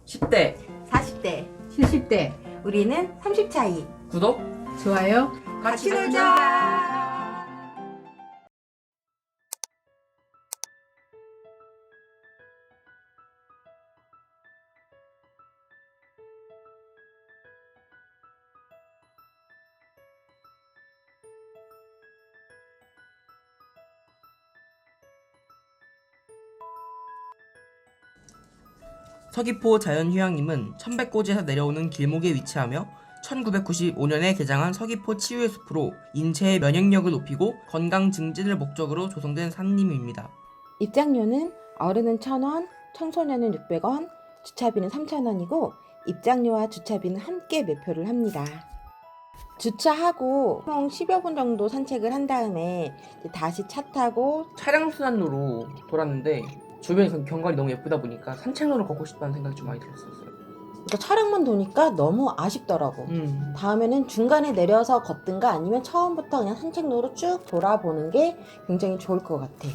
10대 40대 70대 우리는 30 차이. 구독 좋아요. 같이 놀자. 서귀포 자연휴양림은 천백고지에서 내려오는 길목에 위치하며 1995년에 개장한 서귀포 치유의 숲으로 인체의 면역력을 높이고 건강 증진을 목적으로 조성된 산림입니다. 입장료는 어른은 1,000원, 청소년은 600원, 주차비는 3,000원이고 입장료와 주차비는 함께 매표를 합니다. 주차하고 총 10여 분 정도 산책을 한 다음에 이제 다시 차 타고 차량 순환로로 돌았는데 주변 경관이 너무 예쁘다 보니까 산책로를 걷고 싶다는 생각이 좀 많이 들었었어요. 그러니까 차량만 도니까 너무 아쉽더라고. 다음에는 중간에 내려서 걷든가 아니면 처음부터 그냥 산책로로 쭉 돌아보는 게 굉장히 좋을 것 같아.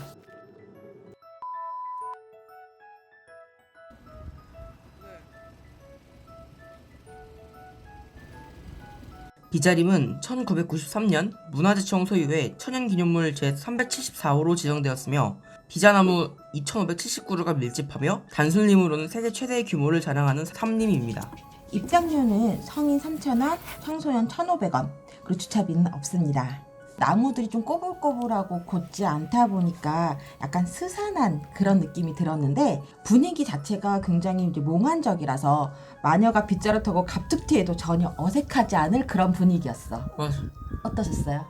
비자림은 1993년 문화재청 소유의 천연기념물 제374호로 지정되었으며 비자나무 2,579그루가 밀집하며 단순림으로는 세계 최대의 규모를 자랑하는 산림입니다. 입장료는 성인 3,000원, 청소년 1,500원, 그리고 주차비는 없습니다. 나무들이 좀 꼬불꼬불하고 곧지 않다 보니까 약간 스산한 그런 느낌이 들었는데 분위기 자체가 굉장히 이제 몽환적이라서 마녀가 빗자루 타고 갑툭튀해도 전혀 어색하지 않을 그런 분위기였어. 맞아. 어떠셨어요?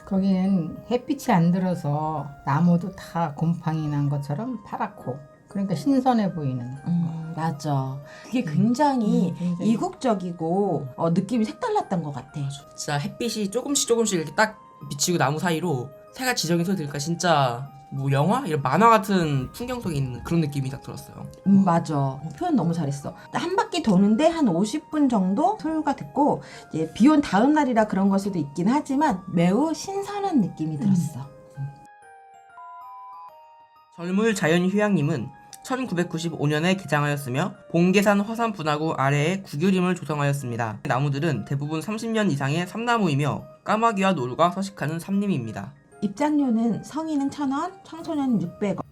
거기는 햇빛이 안 들어서 나무도 다 곰팡이 난 것처럼 파랗고 그러니까 신선해 보이는. 맞아. 그게 굉장히 굉장히. 이국적이고 느낌이 색달랐던 것 같아. 진짜 햇빛이 조금씩 이렇게 딱 비치고 나무 사이로 새가 지저귀 소리 들으니까 진짜 뭐 영화? 이런 만화 같은 풍경 속에 있는 그런 느낌이 딱 들었어요. 맞아. 표현 너무 잘했어. 한 바퀴 도는데 한 50분 정도 소요가 됐고 이제 비온 다음 날이라 그런 걸 수도 있긴 하지만 매우 신선한 느낌이 들었어. 젊을 자연휴양림은 1995년에 개장하였으며 봉계산 화산 분화구 아래에 구규림을 조성하였습니다. 나무들은 대부분 30년 이상의 삼나무이며 까마귀와 노루가 서식하는 산림입니다. 입장료는 성인은 1,000원, 청소년은 600원.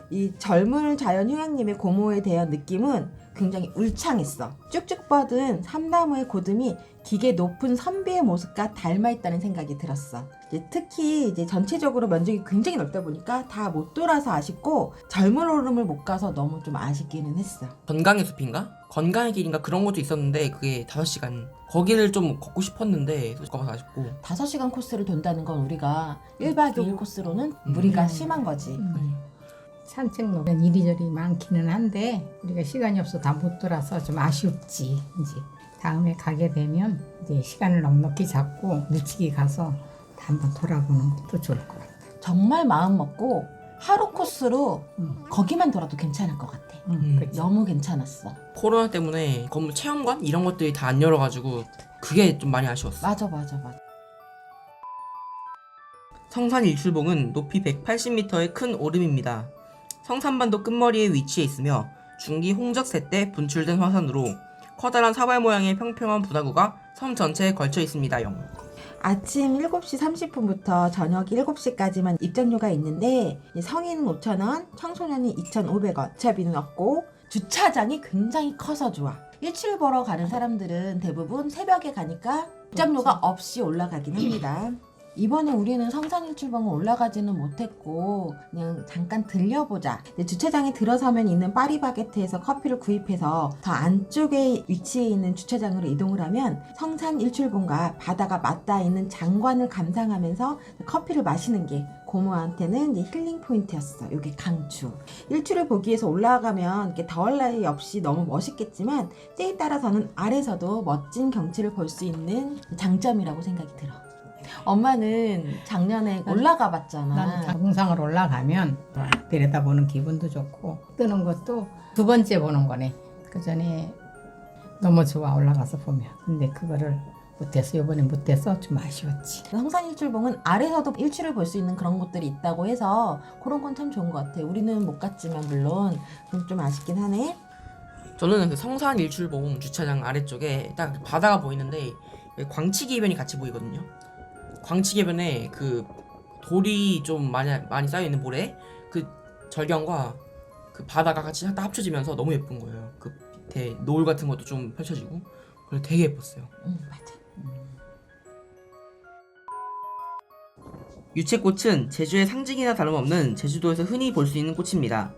이 젊은 자연휴양림의 고모에 대한 느낌은 굉장히 울창했어. 쭉쭉 뻗은 삼나무의 고듬이 기계 높은 선비의 모습과 닮아있다는 생각이 들었어. 특히 전체적으로 면적이 굉장히 넓다 보니까 다 못 돌아서 아쉽고 젊은 오름을 못 가서 너무 좀 아쉽기는 했어. 건강의 숲인가? 건강의 길인가 그런 것도 있었는데 그게 5시간 거기를 좀 걷고 싶었는데 걷어서 아쉽고 5시간 코스를 돈다는 건 우리가 1박 2일 코스로는 무리가 심한 거지. 산책로가 이리저리 많기는 한데 우리가 시간이 없어 다 못 돌아서 좀 아쉽지. 이제 다음에 가게 되면 이제 시간을 넉넉히 잡고 일찍이 가서 한번 돌아보는 것도 좋을 것 같아. 정말 마음 먹고 하루 코스로 거기만 돌아도 괜찮을 것 같아. 그치. 너무 괜찮았어. 코로나 때문에 건물 체험관 이런 것들이 다 안 열어가지고 그게 좀 많이 아쉬웠어. 맞아. 성산 일출봉은 높이 180m의 큰 오름입니다. 성산반도 끝머리에 위치해 있으며 중기 홍적세 때 분출된 화산으로 커다란 사발 모양의 평평한 분화구가 섬 전체에 걸쳐 있습니다. 아침 7시 30분부터 저녁 7시까지만 입장료가 있는데 성인은 5,000원, 청소년이 2,500원, 주차비는 없고 주차장이 굉장히 커서 좋아. 일출 보러 가는 사람들은 대부분 새벽에 가니까 입장료가 없이 올라가긴 합니다. 이번에 우리는 성산일출봉은 올라가지는 못했고 그냥 잠깐 들려보자. 주차장에 들어서면 있는 파리바게트에서 커피를 구입해서 더 안쪽에 위치해 있는 주차장으로 이동을 하면 성산일출봉과 바다가 맞닿아 있는 장관을 감상하면서 커피를 마시는 게 고모한테는 이제 힐링 포인트였어. 이게 강추. 일출을 보기 위해서 올라가면 이렇게 더할 나위 없이 너무 멋있겠지만 때에 따라서는 아래서도 멋진 경치를 볼 수 있는 장점이라고 생각이 들어. 엄마는 작년에 올라가 봤잖아. 나는 정상을 올라가면 내려다보는 기분도 좋고 뜨는 것도 두 번째 보는 거네. 그 전에 너무 좋아 올라가서 보면. 근데 그거를 못했어. 이번에 못해서 좀 아쉬웠지. 성산일출봉은 아래서도 일출을 볼 수 있는 그런 곳들이 있다고 해서 그런 건 참 좋은 것 같아. 우리는 못 갔지만 물론 좀 아쉽긴 하네. 저는 그 성산 일출봉 주차장 아래쪽에 딱 바다가 보이는데 광치기 해변이 같이 보이거든요. 광치기 해변에 그 돌이 좀 많이 쌓여 있는 모래 그 절경과 그 바다가 같이 딱 합쳐지면서 너무 예쁜 거예요. 그 밑에 노을 같은 것도 좀 펼쳐지고 그래서 되게 예뻤어요. 맞아. 유채꽃은 제주의 상징이나 다름없는 제주도에서 흔히 볼 수 있는 꽃입니다.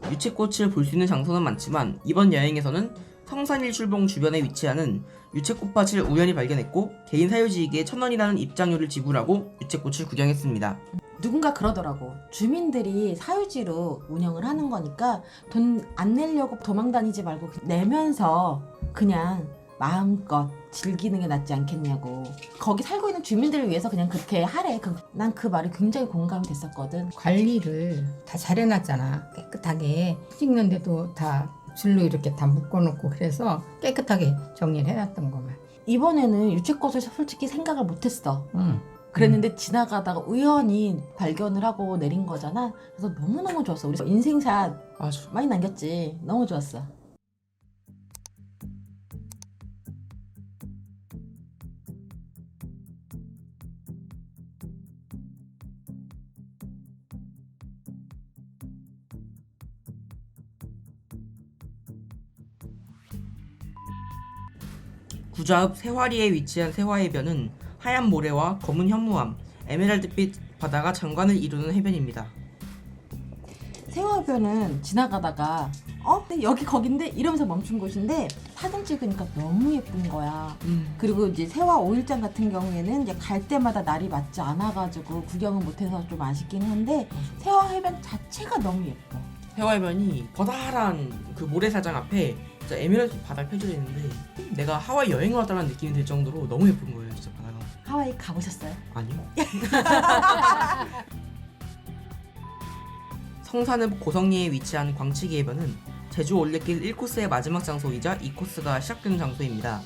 유채꽃을 볼 수 있는 장소는 많지만 이번 여행에서는 성산일출봉 주변에 위치하는 유채꽃밭을 우연히 발견했고 개인 사유지에게 1,000원이라는 입장료를 지불하고 유채꽃을 구경했습니다. 누군가 그러더라고. 주민들이 사유지로 운영을 하는 거니까 돈 안 내려고 도망다니지 말고 내면서 그냥 마음껏 즐기는 게 낫지 않겠냐고. 거기 살고 있는 주민들을 위해서 그냥 그렇게 하래. 난 그 말이 굉장히 공감이 됐었거든. 관리를 다 잘해놨잖아. 깨끗하게 찍는데도 다 줄로 이렇게 다 묶어놓고 그래서 깨끗하게 정리를 해놨던 거만. 이번에는 유채꽃을 솔직히 생각을 못했어. 그랬는데 지나가다가 우연히 발견을 하고 내린 거잖아. 그래서 너무너무 좋았어. 우리 인생샷 맞아. 많이 남겼지. 너무 좋았어. 구좌읍 세화리에 위치한 세화해변은 하얀 모래와 검은 현무암, 에메랄드빛 바다가 장관을 이루는 해변입니다. 세화변은 지나가다가 근데 여기 거긴데 이러면서 멈춘 곳인데 사진 찍으니까 너무 예쁜 거야. 그리고 이제 세화 5일장 같은 경우에는 이제 갈 때마다 날이 맞지 않아가지고 구경을 못해서 좀 아쉽긴 한데 세화 해변 자체가 너무 예뻐. 세화해변이 커다란 그 모래사장 앞에 진짜 에메랄드 바다가 펼쳐져 있는데 내가 하와이 여행을 왔다는 느낌이 들 정도로 너무 예쁜 거예요, 진짜 바다가. 하와이 가보셨어요? 아니요. 성산읍 고성리에 위치한 광치기 해변은 제주 올레길 1코스의 마지막 장소이자 2코스가 시작되는 장소입니다.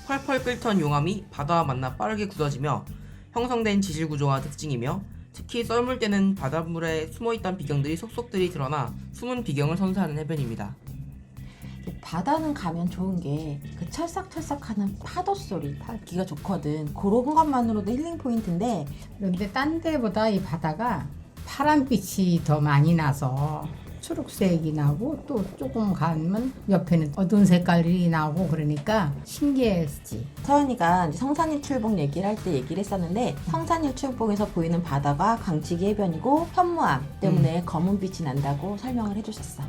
펄펄 끓던 용암이 바다와 만나 빠르게 굳어지며 형성된 지질 구조가 특징이며 특히 썰물 때는 바닷물에 숨어있던 비경들이 속속들이 드러나 숨은 비경을 선사하는 해변입니다. 바다는 가면 좋은 게 그 철썩철썩하는 파도 소리 듣기가 좋거든. 그런 것만으로도 힐링 포인트인데 그런데 딴 데보다 이 바다가 파란빛이 더 많이 나서 초록색이 나고 또 조금 가면 옆에는 어두운 색깔이 나고 그러니까 신기했지. 서연이가 이제 성산일출봉 얘기를 할 때 얘기를 했었는데 성산일출봉에서 보이는 바다가 광치기 해변이고 현무암 때문에 검은 빛이 난다고 설명을 해주셨어.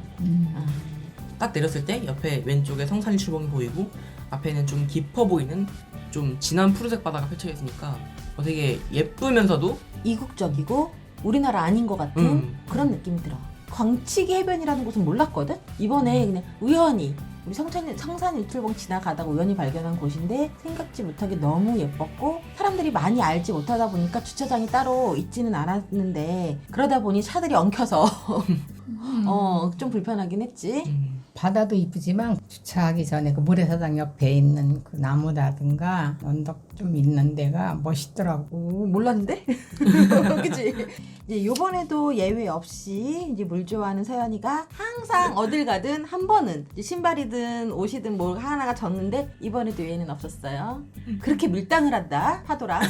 딱 내렸을 때 옆에 왼쪽에 성산일출봉이 보이고 앞에는 좀 깊어 보이는 좀 진한 푸른색 바다가 펼쳐져 있으니까 되게 예쁘면서도 이국적이고 우리나라 아닌 것 같은 그런 느낌이 들어. 광치기 해변이라는 곳은 몰랐거든? 이번에 그냥 우연히 우리 성산일출봉 지나가다가 우연히 발견한 곳인데 생각지 못하게 너무 예뻤고 사람들이 많이 알지 못하다 보니까 주차장이 따로 있지는 않았는데 그러다 보니 차들이 엉켜서 좀 불편하긴 했지. 바다도 이쁘지만 주차하기 전에 그 모래사장 옆에 있는 그 나무라든가 언덕 좀 있는 데가 멋있더라고. 몰랐는데? 그치? 이제 요번에도 예외 없이 이제 물 좋아하는 서연이가 항상 어딜 가든 한 번은 이제 신발이든 옷이든 뭐 하나가 젖는데 이번에도 예외는 없었어요. 그렇게 밀당을 한다, 파도랑.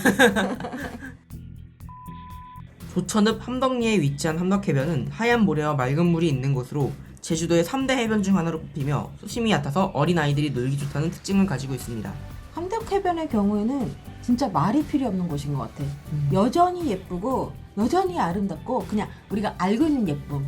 조천읍 함덕리에 위치한 함덕해변은 하얀 모래와 맑은 물이 있는 곳으로 제주도의 3대 해변 중 하나로 꼽히며 수심이 얕아서 어린아이들이 놀기 좋다는 특징을 가지고 있습니다. 함덕해변의 경우에는 진짜 말이 필요 없는 곳인 것 같아. 여전히 예쁘고 여전히 아름답고 그냥 우리가 알고 있는 예쁨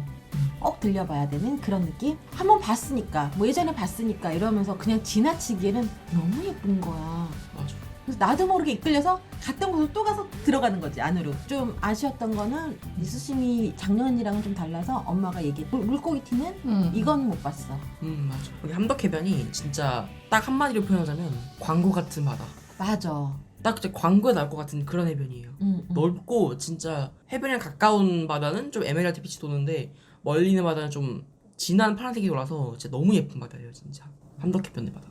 꼭 들려봐야 되는 그런 느낌? 한번 봤으니까 뭐 예전에 봤으니까 이러면서 그냥 지나치기에는 너무 예쁜 거야. 맞아. 그래서 나도 모르게 이끌려서 갔던 곳으로 또 가서 들어가는 거지 안으로. 좀 아쉬웠던 거는 이 수심이 작년이랑은 좀 달라서 엄마가 얘기해 물고기 튀는 이건 못 봤어. 맞아. 우리 함덕해변이 진짜 딱 한마디로 표현하자면 광고 같은 바다. 맞아. 딱 진짜 광고에 나올 것 같은 그런 해변이에요. 넓고 진짜 해변이랑 가까운 바다는 좀 에메랄드 빛이 도는데 멀리 있는 바다는 좀 진한 파란색이 돌아서 진짜 너무 예쁜 바다예요 진짜. 함덕해변의 바다.